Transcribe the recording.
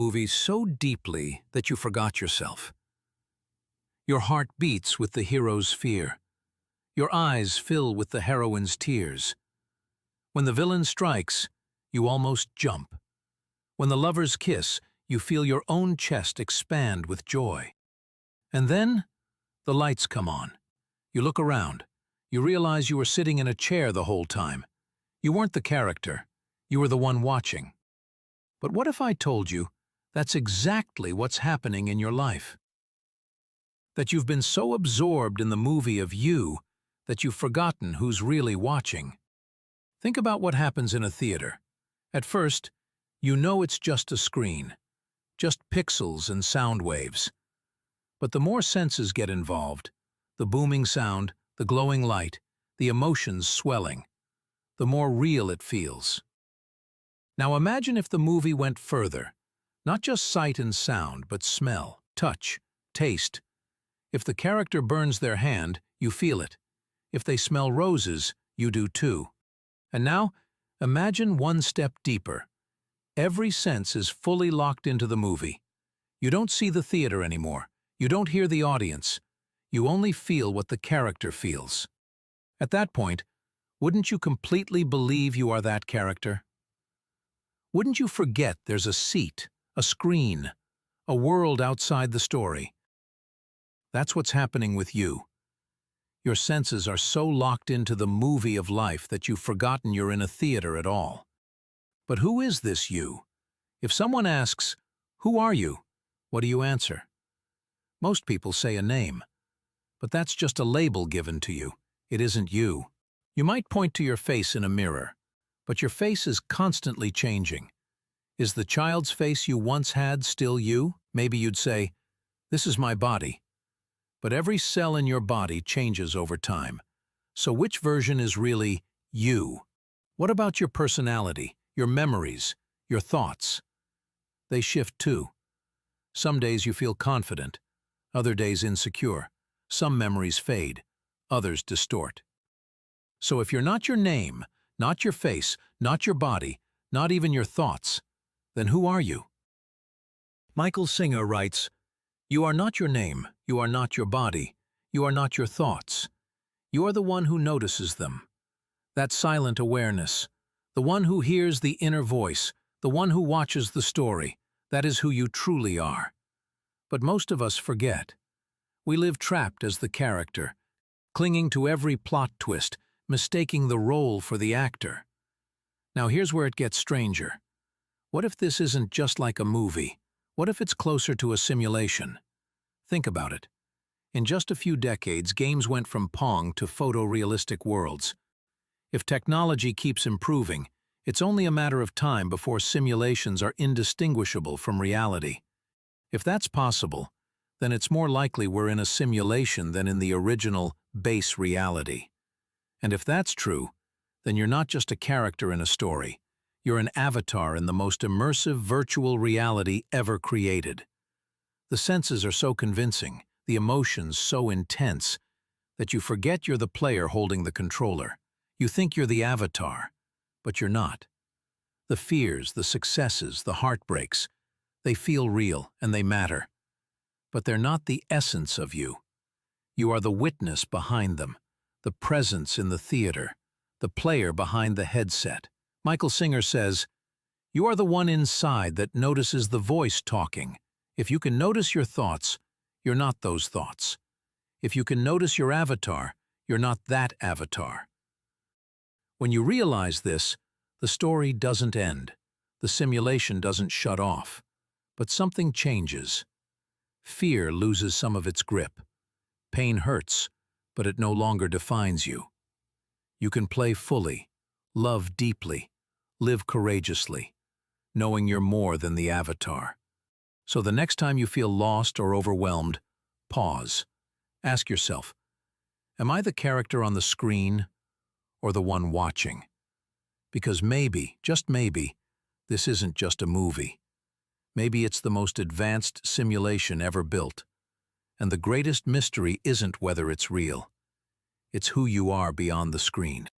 movie so deeply that you forgot yourself. Your heart beats with the hero's fear. Your eyes fill with the heroine's tears. When the villain strikes, you almost jump. When the lovers kiss, you feel your own chest expand with joy. And then, the lights come on. You look around. You realize you were sitting in a chair the whole time. You weren't the character. You were the one watching. But what if I told you that's exactly what's happening in your life? That you've been so absorbed in the movie of you that you've forgotten who's really watching. Think about what happens in a theater. At first, you know it's just a screen, just pixels and sound waves. But the more senses get involved, the booming sound, the glowing light, the emotions swelling, the more real it feels. Now imagine if the movie went further, not just sight and sound, but smell, touch, taste. If the character burns their hand, you feel it. If they smell roses, you do too. And now, imagine one step deeper. Every sense is fully locked into the movie. You don't see the theater anymore. You don't hear the audience. You only feel what the character feels. At that point, wouldn't you completely believe you are that character? Wouldn't you forget there's a seat, a screen, a world outside the story? That's what's happening with you. Your senses are so locked into the movie of life that you've forgotten you're in a theater at all. But who is this you? If someone asks, "Who are you?" what do you answer? Most people say a name. But that's just a label given to you. It isn't you. You might point to your face in a mirror, but your face is constantly changing. Is the child's face you once had still you? Maybe you'd say, "This is my body." But every cell in your body changes over time. So which version is really you? What about your personality, your memories, your thoughts? They shift too. Some days you feel confident, other days insecure. Some memories fade, others distort. So if you're not your name, not your face, not your body, not even your thoughts, then who are you? Michael Singer writes, "You are not your name, you are not your body, you are not your thoughts. You are the one who notices them. That silent awareness, the one who hears the inner voice, the one who watches the story, that is who you truly are." But most of us forget. We live trapped as the character, clinging to every plot twist, mistaking the role for the actor. Now here's where it gets stranger. What if this isn't just like a movie? What if it's closer to a simulation? Think about it. In just a few decades, games went from Pong to photorealistic worlds. If technology keeps improving, it's only a matter of time before simulations are indistinguishable from reality. If that's possible, then it's more likely we're in a simulation than in the original, base reality. And if that's true, then you're not just a character in a story. You're an avatar in the most immersive virtual reality ever created. The senses are so convincing, the emotions so intense, that you forget you're the player holding the controller. You think you're the avatar, but you're not. The fears, the successes, the heartbreaks, they feel real and they matter. But they're not the essence of you. You are the witness behind them, the presence in the theater, the player behind the headset. Michael Singer says, "You are the one inside that notices the voice talking. If you can notice your thoughts, you're not those thoughts. If you can notice your avatar, you're not that avatar." When you realize this, the story doesn't end. The simulation doesn't shut off. But something changes. Fear loses some of its grip. Pain hurts, but it no longer defines you. You can play fully, love deeply, live courageously, knowing you're more than the avatar. So the next time you feel lost or overwhelmed, pause. Ask yourself, am I the character on the screen or the one watching? Because maybe, just maybe, this isn't just a movie. Maybe it's the most advanced simulation ever built. And the greatest mystery isn't whether it's real. It's who you are beyond the screen.